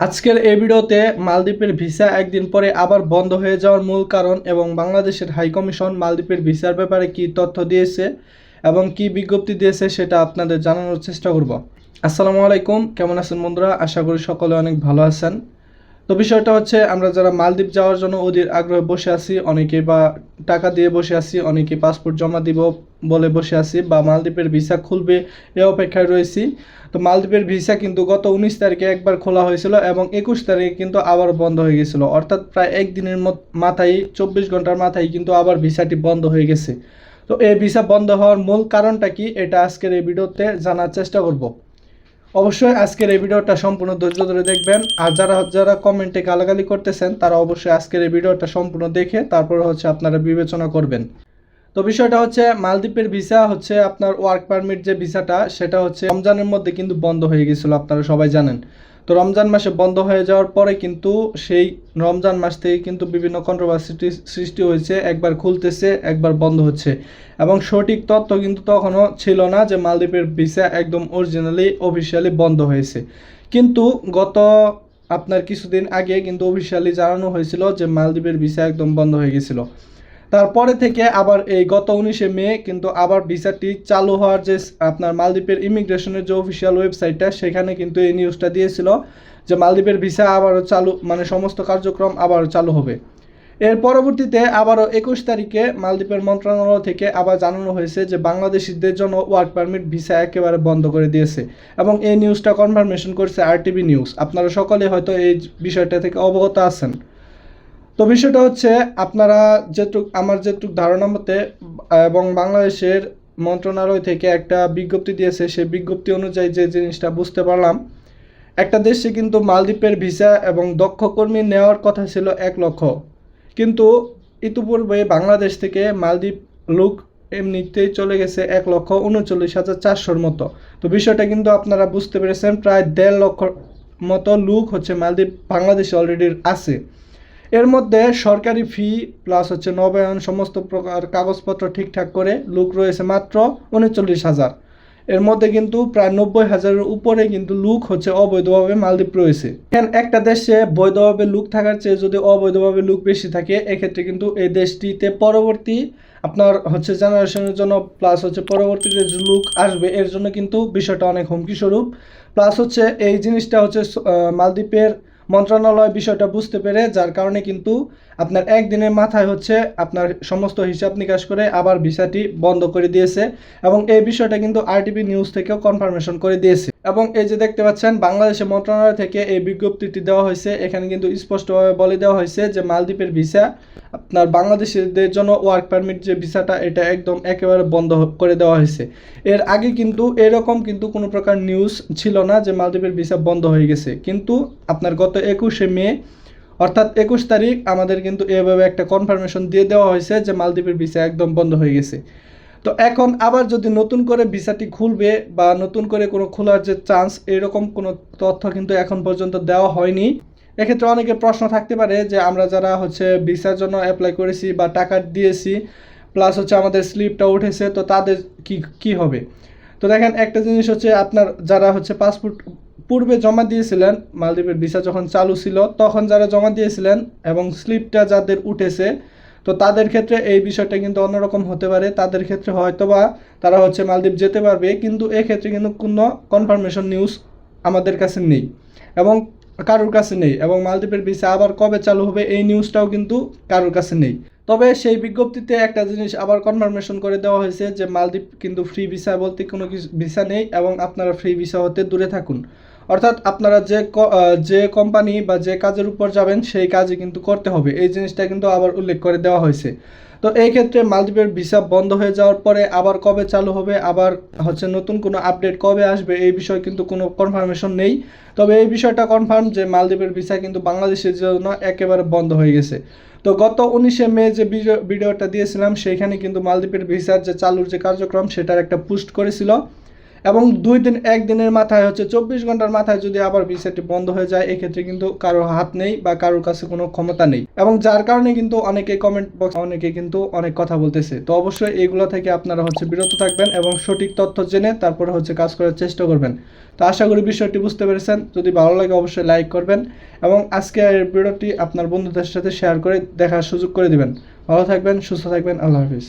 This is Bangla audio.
আজকের এই ভিডিওতে মালদ্বীপের ভিসা একদিন পরে আবার বন্ধ হয়ে যাওয়ার মূল কারণ এবং বাংলাদেশের হাই কমিশন মালদ্বীপের ভিসার ব্যাপারে কী তথ্য দিয়েছে এবং কী বিজ্ঞপ্তি দিয়েছে সেটা আপনাদের জানানোর চেষ্টা করব। আসসালামু আলাইকুম, কেমন আছেন বন্ধুরা? আশা করি সকলে অনেক ভালো আছেন। তো বিষয়টা হচ্ছে, আমরা যারা মালদ্বীপ যাওয়ার জন্য অধীর আগ্রহে বসে আছি, অনেকে বা টাকা দিয়ে বসে আছি, অনেকে পাসপোর্ট জমা দিব বলে বসে আছি, বা মালদ্বীপের ভিসা খুলবে এ অপেক্ষায় রয়েছি। তো মালদ্বীপের ভিসা কিন্তু গত 19 তারিখে একবার খোলা হয়েছিল এবং 21 তারিখে কিন্তু আবার বন্ধ হয়ে গেছিল, অর্থাৎ প্রায় একদিনের মাথায় 24 ঘন্টার মাথায় কিন্তু আবার ভিসাটি বন্ধ হয়ে গেছে। তো এই ভিসা বন্ধ হওয়ার মূল কারণটা কি, এটা আজকের এই ভিডিওতে জানার চেষ্টা করব। অবশ্যই আজকের এই ভিডিওটা সম্পূর্ণ ধৈর্য ধরে দেখবেন, আর যারা যারা কমেন্টে গালাগালি করতেছেন তারা অবশ্যই আজকের এই ভিডিওটা সম্পূর্ণ দেখে তারপর হচ্ছে আপনারা বিবেচনা করবেন। তো বিষয়টা হচ্ছে, মালদ্বীপের ভিসা হচ্ছে আপনার ওয়ার্ক পারমিট যে ভিসাটা, সেটা হচ্ছে রমজানের মধ্যে কিন্তু বন্ধ হয়ে গেছিলো, আপনারা সবাই জানেন। তো রমজান মাসে বন্ধ হয়ে যাওয়ার পরে কিন্তু সেই রমজান মাস থেকে কিন্তু বিভিন্ন কন্ট্রোভার্সি সৃষ্টি হয়েছে, একবার খুলতেছে একবার বন্ধ হচ্ছে, এবং সঠিক তথ্য কিন্তু তখনও ছিল না যে মালদ্বীপের ভিসা একদম অরিজিনালি অফিসিয়ালি বন্ধ হয়েছে। কিন্তু গত আপনার কিছুদিন আগে কিন্তু অফিসিয়ালি জানানো হয়েছিল যে মালদ্বীপের ভিসা একদম বন্ধ হয়ে গেছিলো। তারপরে থেকে আবার এই গত 19শে মে কিন্তু আবার ভিসাটি চালু হওয়ার যে আপনার মালদ্বীপের ইমিগ্রেশনের যে অফিসিয়াল ওয়েবসাইটটা, সেখানে কিন্তু এই নিউজটা দিয়েছিল যে মালদ্বীপের ভিসা আবারও চালু, মানে সমস্ত কার্যক্রম আবারও চালু হবে। এর পরবর্তীতে আবারও 21 তারিখে মালদ্বীপের মন্ত্রণালয় থেকে আবার জানানো হয়েছে যে বাংলাদেশিদের জন্য ওয়ার্ক পারমিট ভিসা একেবারে বন্ধ করে দিয়েছে, এবং এই নিউজটা কনফার্মেশন করছে আরটিভি নিউজ। আপনারা সকলে হয়তো এই বিষয়টা থেকে অবগত আছেন। তো বিষয়টা হচ্ছে, আপনারা আমার যেটুক ধারণা মতে এবং বাংলাদেশের মন্ত্রণালয় থেকে একটা বিজ্ঞপ্তি দিয়েছে, সেই বিজ্ঞপ্তি অনুযায়ী যে জিনিসটা বুঝতে পারলাম, একটা দেশে কিন্তু মালদ্বীপের ভিসা এবং দক্ষ কর্মী নেওয়ার কথা ছিল 1 লক্ষ, কিন্তু ইতিপূর্বে বাংলাদেশ থেকে মালদ্বীপ লোক এমনিতেই চলে গেছে 1,39,400 মতো। তো বিষয়টা কিন্তু আপনারা বুঝতে পেরেছেন, প্রায় 1.5 লক্ষ মতো লোক হচ্ছে মালদ্বীপ বাংলাদেশে অলরেডি আছে। এর মধ্যে সরকারি ফি প্লাস হচ্ছে নবায়ন সমস্ত প্রকার কাগজপত্র ঠিকঠাক করে লোক রয়েছে মাত্র 39,000। এর মধ্যে কিন্তু প্রায় 90,000-এর উপরে কিন্তু লোক হচ্ছে অবৈধভাবে মালদ্বীপ রয়েছে। এখন একটা দেশে বৈধভাবে লোক থাকার চেয়ে যদি অবৈধভাবে লোক বেশি থাকে, এক্ষেত্রে কিন্তু এই দেশটিতে পরবর্তী আপনার হচ্ছে জেনারেশনের জন্য প্লাস হচ্ছে পরবর্তীতে যে লোক আসবে এর জন্য কিন্তু বিষয়টা অনেক হুমকি স্বরূপ। প্লাস হচ্ছে এই জিনিসটা হচ্ছে মালদ্বীপের মন্ত্রণালয় বিষয়টা বুঝতে পেরে, যার কারণে কিন্তু আপনার একদিনের মাথায় হচ্ছে আপনার সমস্ত হিসাব নিকাশ করে আবার ভিসাটি বন্ধ করে দিয়েছে, এবং এই বিষয়টা কিন্তু আরটিভি নিউজ থেকেও কনফার্মেশন করে দিয়েছে। এবং এই যে দেখতে পাচ্ছেন, বাংলাদেশের মন্ত্রণালয় থেকে এই বিজ্ঞপ্তিটি দেওয়া হয়েছে, এখানে কিন্তু স্পষ্টভাবে বলে দেওয়া হয়েছে যে মালদ্বীপের ভিসা আপনার বাংলাদেশিদের জন্য ওয়ার্ক পারমিট যে ভিসাটা, এটা একদম একেবারে বন্ধ করে দেওয়া হয়েছে। এর আগে কিন্তু এরকম কিন্তু কোনো প্রকার নিউজ ছিল না যে মালদ্বীপের ভিসা বন্ধ হয়ে গেছে, কিন্তু আপনার গত 21শে মে অর্থাৎ 21 তারিখ আমাদের কিন্তু এভাবে একটা কনফার্মেশন দিয়ে দেওয়া হয়েছে যে মালদ্বীপের ভিসা একদম বন্ধ হয়ে গেছে। তো এখন আবার যদি নতুন করে ভিসাটি খুলবে বা নতুন করে কোনো খোলার যে চান্স, এরকম কোনো তথ্য কিন্তু এখন পর্যন্ত দেওয়া হয়নি। এক্ষেত্রে অনেকের প্রশ্ন থাকতে পারে যে আমরা যারা হচ্ছে ভিসার জন্য অ্যাপ্লাই করেছি বা টাকা দিয়েছি প্লাস হচ্ছে আমাদের স্লিপটা উঠেছে, তো তাদের কি হবে? তো দেখেন, একটা জিনিস হচ্ছে, আপনার যারা হচ্ছে পাসপোর্ট পূর্বে জমা দিয়েছিলেন, মালদ্বীপের ভিসা যখন চালু ছিল তখন যারা জমা দিয়েছিলেন এবং স্লিপটা যাদের উঠেছে, তো তাদের ক্ষেত্রে এই বিষয়টা কিন্তু অন্যরকম হতে পারে। তাদের ক্ষেত্রে হয়তোবা তারা হচ্ছে মালদ্বীপ যেতে পারবে, কিন্তু এক্ষেত্রে কিন্তু কোনো কনফার্মেশন নিউজ আমাদের কাছে নেই এবং কারোর কাছে নেই, এবং মালদ্বীপের ভিসা আবার কবে চালু হবে এই নিউজটাও কিন্তু কারোর কাছে নেই। তবে সেই বিজ্ঞপ্তিতে একটা জিনিস আবার কনফার্মেশন করে দেওয়া হয়েছে যে মালদ্বীপ কিন্তু ফ্রি ভিসা বলতে কোনো কিছু ভিসা নেই, এবং আপনারা ফ্রি ভিসা হতে দূরে থাকুন। অর্থাৎ আপনারা যে কোম্পানি বা যে কাজের উপর যাবেন সেই কাজই কিন্তু করতে হবে, এই জিনিসটা কিন্তু আবার উল্লেখ করে দেওয়া হয়েছে। তো এই ক্ষেত্রে মালদ্বীপের ভিসা বন্ধ হয়ে যাওয়ার পরে আবার কবে চালু হবে, আবার হচ্ছে নতুন কোনো আপডেট কবে আসবে, এই বিষয়ে কিন্তু কোনো কনফার্মেশন নেই। তবে এই বিষয়টা কনফার্ম যে মালদ্বীপের ভিসা কিন্তু বাংলাদেশের জন্য একেবারে বন্ধ হয়ে গেছে। তো গত 19শে মে যে ভিডিওটা দিয়েছিলাম, সেইখানে কিন্তু মালদ্বীপের ভিসার যে চালুর যে কার্যক্রম সেটার একটা পোস্ট করেছিল, এবং 2 দিন 1 দিনের মাথায় হচ্ছে 24 ঘন্টার মাথায় যদি আবার ভিসাটি বন্ধ হয়ে যায়, এক্ষেত্রে কিন্তু কারোর হাত নেই বা কারোর কাছে কোনো ক্ষমতা নেই। এবং যার কারণে কিন্তু অনেকে কমেন্ট বক্স অনেকে কিন্তু অনেক কথা বলতেছে। তো অবশ্যই এইগুলো থেকে আপনারা হচ্ছে বিরত থাকবেন এবং সঠিক তথ্য জেনে তারপরে হচ্ছে কাজ করার চেষ্টা করবেন। তো আশা করি বিষয়টি বুঝতে পেরেছেন। যদি ভালো লাগে অবশ্যই লাইক করবেন এবং আজকের ভিডিওটি আপনার বন্ধুদের সাথে শেয়ার করে দেখার সুযোগ করে দিবেন। ভালো থাকবেন, সুস্থ থাকবেন। আল্লাহ হাফিজ।